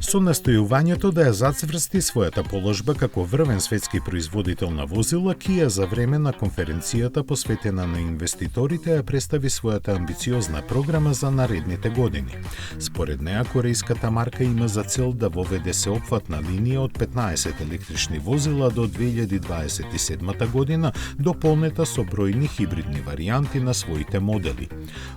Со настојувањето да ја зацврсти својата положба како врвен светски производител на возила, Kia за време на конференцијата посветена на инвеститорите ја представи својата амбициозна програма за наредните години. Според неа, корејската марка има за цел да воведе сеопфатна линија од 15 електрични возила до 2027 година, дополнета со бројни хибридни варијанти на своите модели.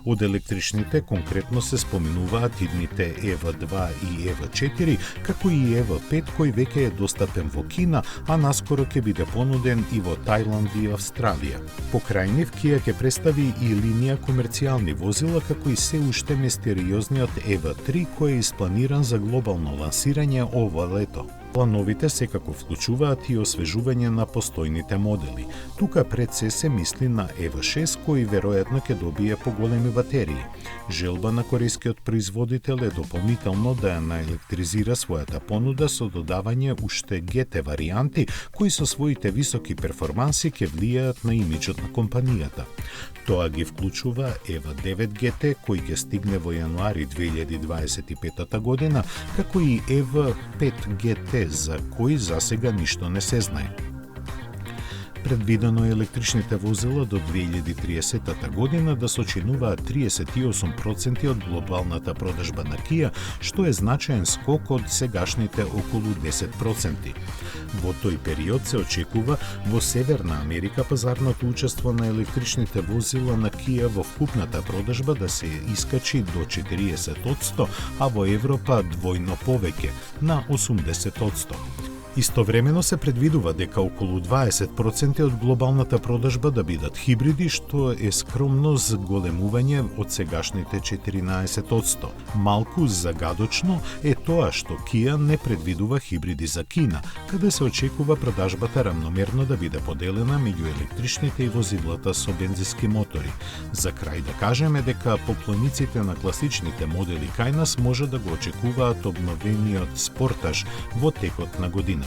Од електричните конкретно се споменуваат идните EV2 и EV4, како и EV5 кој веќе е достапен во Кина, а наскоро ќе биде понуден и во Тајланд и Австралија. Покрај нив, Kia ќе представи и линија комерцијални возила, како и се уште мистериозниот EV3 кој е испланиран за глобално лансирање ова лето. Плановите секако вклучуваат и освежување на постојните модели. Тука пред се мисли на EV6 кој веројатно ќе добие поголеми батерии. Желба на корејскиот производител е дополнително да ја наелектризира својата понуда со додавање уште GT варијанти кои со своите високи перформанси ќе влијаат на имиџот на компанијата. Тоа ги вклучува EV9 GT кој ќе стигне во јануари 2025 година, како и EV5 GT за кој засега ништо не се знае. Предвидено е електричните возила до 2030 година да сочинуваат 38% од глобалната продажба на Kia, што е значаен скок од сегашните околу 10%. Во тој период се очекува во Северна Америка пазарното учество на електричните возила на Kia во вкупната продажба да се искачи до 40%, а во Европа двојно повеќе, на 80%. Истовремено се предвидува дека околу 20% од глобалната продажба да бидат хибриди, што е скромно зголемување од сегашните 14%. Малку загадочно е тоа што Kia не предвидува хибриди за Кина, каде се очекува продажбата рамномерно да биде поделена меѓу електричните и возилата со бензински мотори. За крај да кажеме дека поклониците на класичните модели кај нас може да го очекуваат обновениот Sportage во текот на година.